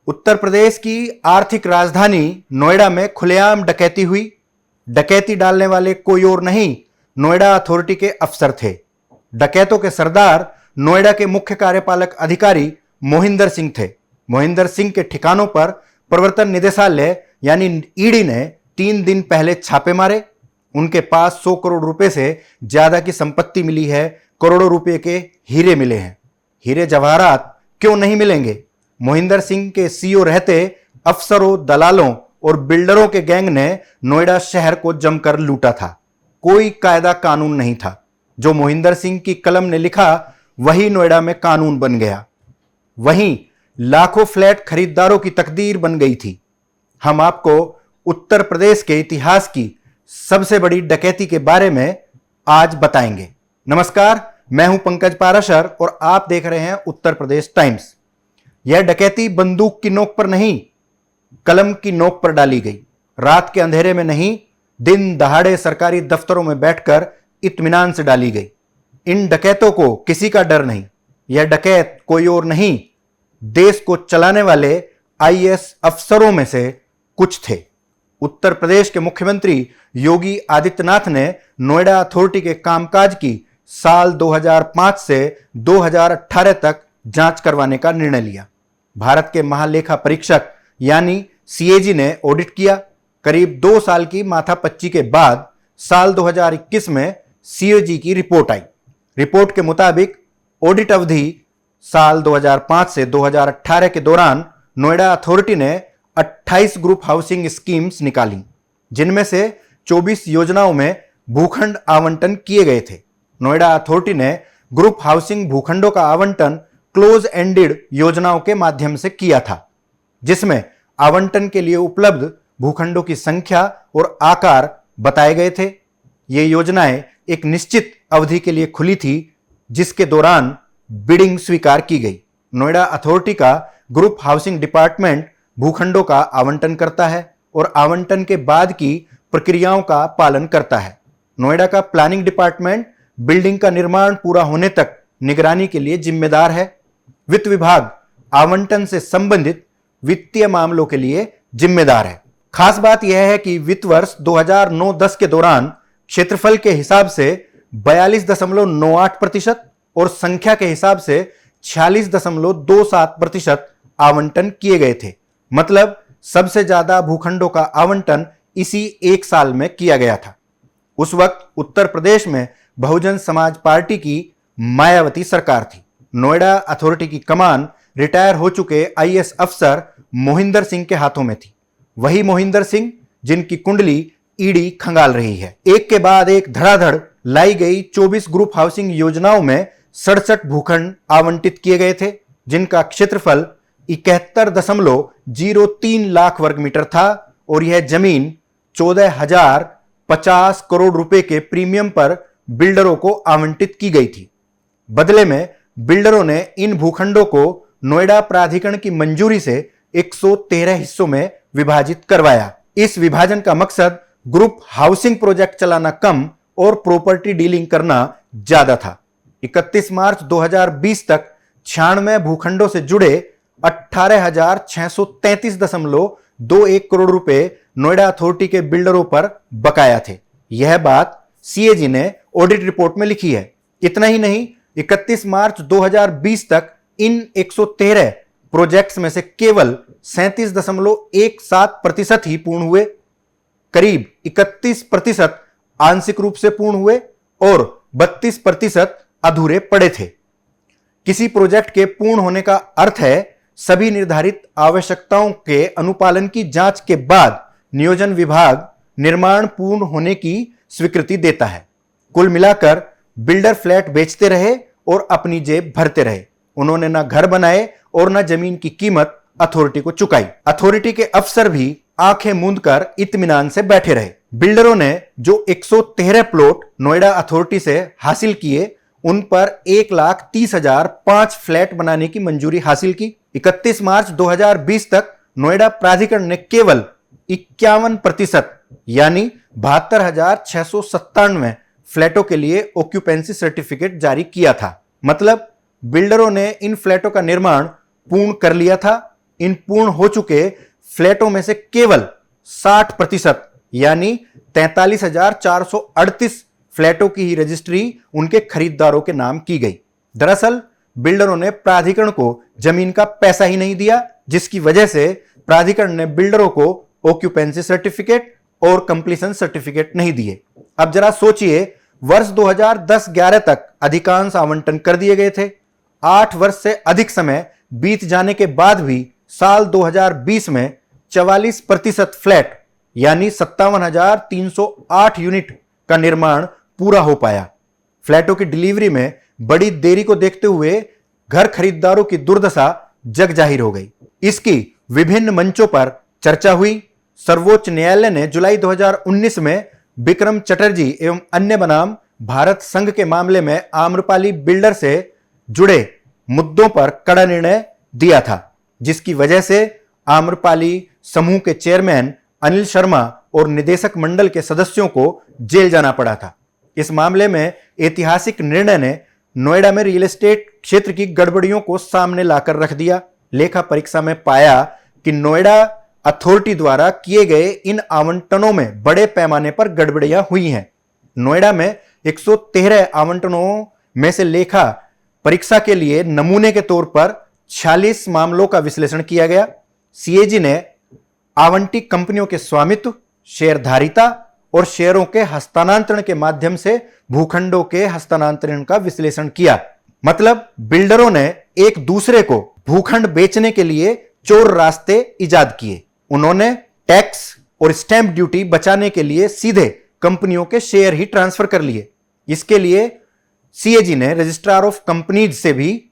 उत्तर प्रदेश की आर्थिक राजधानी नोएडा में खुलेआम डकैती हुई। डकैती डालने वाले कोई और नहीं, नोएडा अथॉरिटी के अफसर थे। डकैतों के सरदार नोएडा के मुख्य कार्यपालक अधिकारी मोहिंदर सिंह थे। मोहिंदर सिंह के ठिकानों पर प्रवर्तन निदेशालय यानी ईडी ने 3 दिन पहले छापे मारे। उनके पास 100 करोड़ रुपए से ज्यादा की संपत्ति मिली है, करोड़ों रुपए के हीरे मिले हैं। हीरे जवाहरात क्यों नहीं मिलेंगे? मोहिंदर सिंह के सीईओ रहते अफसरों, दलालों और बिल्डरों के गैंग ने नोएडा शहर को जमकर लूटा था। कोई कायदा कानून नहीं था। जो मोहिंदर सिंह की कलम ने लिखा वही नोएडा में कानून बन गया। वहीं लाखों फ्लैट खरीदारों की तकदीर बन गई थी। हम आपको उत्तर प्रदेश के इतिहास की सबसे बड़ी डकैती के बारे में आज बताएंगे। नमस्कार, मैं हूं पंकज पाराशर और आप देख रहे हैं उत्तर प्रदेश टाइम्स। यह डकैती बंदूक की नोक पर नहीं, कलम की नोक पर डाली गई। रात के अंधेरे में नहीं, दिन दहाड़े सरकारी दफ्तरों में बैठकर इत्मीनान से डाली गई। इन डकैतों को किसी का डर नहीं। यह डकैत कोई और नहीं, देश को चलाने वाले आईएएस अफसरों में से कुछ थे। उत्तर प्रदेश के मुख्यमंत्री योगी आदित्यनाथ ने नोएडा अथॉरिटी के कामकाज की साल 2005 से 2018 तक जांच करवाने का निर्णय लिया। भारत के महालेखा परीक्षक यानी सीएजी ने ऑडिट किया। करीब 2 साल की माथापच्ची के बाद साल 2021 में सीएजी की रिपोर्ट आई। रिपोर्ट के मुताबिक ऑडिट अवधि साल 2005 से 2018 के दौरान नोएडा अथॉरिटी ने 28 ग्रुप हाउसिंग स्कीम्स निकाली, जिनमें से 24 योजनाओं में भूखंड आवंटन किए गए थे। नोएडा अथॉरिटी ने ग्रुप हाउसिंग भूखंडों का आवंटन क्लोज एंडेड योजनाओं के माध्यम से किया था, जिसमें आवंटन के लिए उपलब्ध भूखंडों की संख्या और आकार बताए गए थे। ये योजनाएं एक निश्चित अवधि के लिए खुली थी, जिसके दौरान बिडिंग स्वीकार की गई। नोएडा अथॉरिटी का ग्रुप हाउसिंग डिपार्टमेंट भूखंडों का आवंटन करता है और आवंटन के बाद की प्रक्रियाओं का पालन करता है। नोएडा का प्लानिंग डिपार्टमेंट बिल्डिंग का निर्माण पूरा होने तक निगरानी के लिए जिम्मेदार है। वित्त विभाग आवंटन से संबंधित वित्तीय मामलों के लिए जिम्मेदार है। खास बात यह है कि वित्त वर्ष 2009-10 के दौरान क्षेत्रफल के हिसाब से 42.98% और संख्या के हिसाब से 46.27% आवंटन किए गए थे। मतलब सबसे ज्यादा भूखंडों का आवंटन इसी एक साल में किया गया था। उस वक्त उत्तर प्रदेश में बहुजन समाज पार्टी की मायावती सरकार थी। नोएडा अथॉरिटी की कमान रिटायर हो चुके आईएएस अफसर मोहिंदर सिंह के हाथों में थी। वही मोहिंदर सिंह जिनकी कुंडली ईडी खंगाल रही है। एक के बाद एक धड़ाधड़ लाई गई 24 ग्रुप हाउसिंग योजनाओं में 67 भूखंड आवंटित किए गए थे, जिनका क्षेत्रफल 71.03 लाख वर्ग मीटर था और यह जमीन 14,050 करोड़ रुपए के प्रीमियम पर बिल्डरों को आवंटित की गई थी। बदले में बिल्डरों ने इन भूखंडों को नोएडा प्राधिकरण की मंजूरी से 113 हिस्सों में विभाजित करवाया। इस विभाजन का मकसद ग्रुप हाउसिंग प्रोजेक्ट चलाना कम और प्रॉपर्टी डीलिंग करना ज्यादा था। 31 मार्च 2020 तक 96 भूखंडों से जुड़े 18,633.21 करोड़ रुपए नोएडा अथॉरिटी के बिल्डरों पर बकाया थे। यह बात सीएजी ने ऑडिट रिपोर्ट में लिखी है। इतना ही नहीं, 31 मार्च 2020 तक इन 113 प्रोजेक्ट्स में से केवल 37.17% ही पूर्ण हुए। करीब 31% आंशिक रूप से पूर्ण हुए और 32% अधूरे पड़े थे। किसी प्रोजेक्ट के पूर्ण होने का अर्थ है सभी निर्धारित आवश्यकताओं के अनुपालन की जांच के बाद नियोजन विभाग निर्माण पूर्ण होने की स्वीकृति देता है। कुल मिलाकर बिल्डर फ्लैट बेचते रहे और अपनी जेब भरते रहे। उन्होंने न घर बनाए और न जमीन की कीमत अथॉरिटी को चुकाई। अथॉरिटी के अफसर भी आंखें मूंद कर इत्मीनान से बैठे रहे। बिल्डरों ने जो 113 प्लॉट नोएडा अथॉरिटी से हासिल किए, उन पर 1,30,005 फ्लैट बनाने की मंजूरी हासिल की। 31 मार्च 2020 तक नोएडा प्राधिकरण ने केवल 51% यानी 72,697 फ्लैटों के लिए ऑक्यूपेंसी सर्टिफिकेट जारी किया था। मतलब बिल्डरों ने इन फ्लैटों का निर्माण पूर्ण कर लिया था इन पूर्ण हो चुके फ्लैटों में से केवल 60% यानी 43,438 फ्लैटों की ही रजिस्ट्री उनके खरीदारों के नाम की गई। दरअसल बिल्डरों ने प्राधिकरण को जमीन का पैसा ही नहीं दिया, जिसकी वजह से प्राधिकरण ने बिल्डरों को ऑक्यूपेंसी सर्टिफिकेट और कंप्लीशन सर्टिफिकेट नहीं दिए। अब जरा सोचिए, वर्ष 2010-11 तक अधिकांश आवंटन कर दिए गए थे। 8 वर्ष से अधिक समय बीत जाने के बाद भी साल 2020 में 44% फ्लैट यानी 57,308 यूनिट का निर्माण पूरा हो पाया। फ्लैटों की डिलीवरी में बड़ी देरी को देखते हुए घर खरीदारों की दुर्दशा जग जाहिर हो गई। इसकी विभिन्न मंचों पर चर्चा हुई। सर्वोच्च न्यायालय ने जुलाई 2019 में विक्रम चटर्जी एवं अन्य बनाम भारत संघ के मामले में आम्रपाली बिल्डर से जुड़े मुद्दों पर कड़ा निर्णय दिया था, जिसकी वजह से आम्रपाली समूह के चेयरमैन अनिल शर्मा और निदेशक मंडल के सदस्यों को जेल जाना पड़ा था। इस मामले में ऐतिहासिक निर्णय ने नोएडा में रियल एस्टेट क्षेत्र की गड़बड़ियों को सामने लाकर रख दिया। लेखा परीक्षा में पाया कि नोएडा अथॉरिटी द्वारा किए गए इन आवंटनों में बड़े पैमाने पर गड़बड़ियां हुई हैं। नोएडा में 113 आवंटनों में से लेखा परीक्षा के लिए नमूने के तौर पर 46 मामलों का विश्लेषण किया गया। सीएजी ने आवंटी कंपनियों के स्वामित्व, शेयरधारिता और शेयरों के हस्तांतरण के माध्यम से भूखंडों के हस्तांतरण का विश्लेषण किया। मतलब बिल्डरों ने एक दूसरे को भूखंड बेचने के लिए चोर रास्ते इजाद किए। उन्होंने टैक्स और स्टैंप ड्यूटी बचाने के लिए सीधे कंपनियों के शेयर ही ट्रांसफर कर लिए। इसके लिए सीएजी ने रजिस्ट्रार ऑफ कंपनीज से भी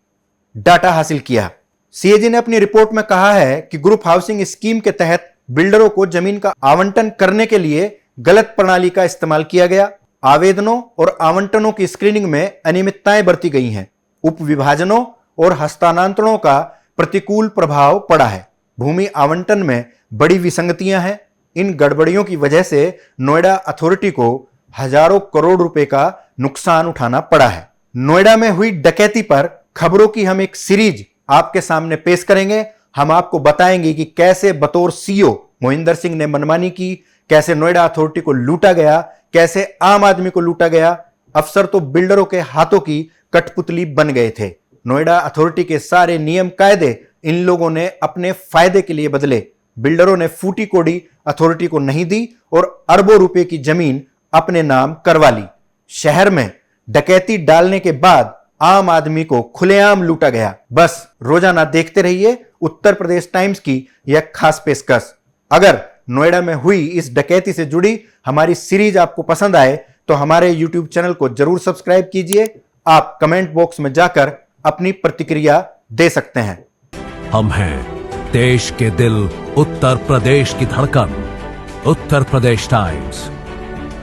डाटा हासिल किया। सीएजी ने अपनी रिपोर्ट में कहा है कि ग्रुप हाउसिंग स्कीम के तहत बिल्डरों को जमीन का आवंटन करने के लिए गलत प्रणाली का इस्तेमाल किया गया। आवेदनों और आवंटनों की स्क्रीनिंग में अनियमितताएं बरती गई हैं। उप विभाजनों और हस्तांतरणों का प्रतिकूल प्रभाव पड़ा है। भूमि आवंटन में बड़ी विसंगतियां हैं। इन गड़बड़ियों की वजह से नोएडा अथॉरिटी को हजारों करोड़ रुपए का नुकसान उठाना पड़ा है। नोएडा में हुई डकैती पर खबरों की हम एक सीरीज आपके सामने पेश करेंगे। हम आपको बताएंगे कि कैसे बतौर सीईओ मोहिंदर सिंह ने मनमानी की, कैसे नोएडा अथॉरिटी को लूटा गया, कैसे आम आदमी को लूटा गया। अफसर तो बिल्डरों के हाथों की कठपुतली बन गए थे। नोएडा अथॉरिटी के सारे नियम कायदे इन लोगों ने अपने फायदे के लिए बदले। बिल्डरों ने फूटी कोड़ी अथॉरिटी को नहीं दी और अरबों रुपए की जमीन अपने नाम करवा ली। शहर में डकैती डालने के बाद आम आदमी को खुलेआम लूटा गया। बस रोजाना देखते रहिए उत्तर प्रदेश टाइम्स की यह खास पेशकश। अगर नोएडा में हुई इस डकैती से जुड़ी हमारी सीरीज आपको पसंद आए तो हमारे यूट्यूब चैनल को जरूर सब्सक्राइब कीजिए। आप कमेंट बॉक्स में जाकर अपनी प्रतिक्रिया दे सकते हैं। हम हैं देश के दिल, उत्तर प्रदेश की धड़कन, उत्तर प्रदेश टाइम्स।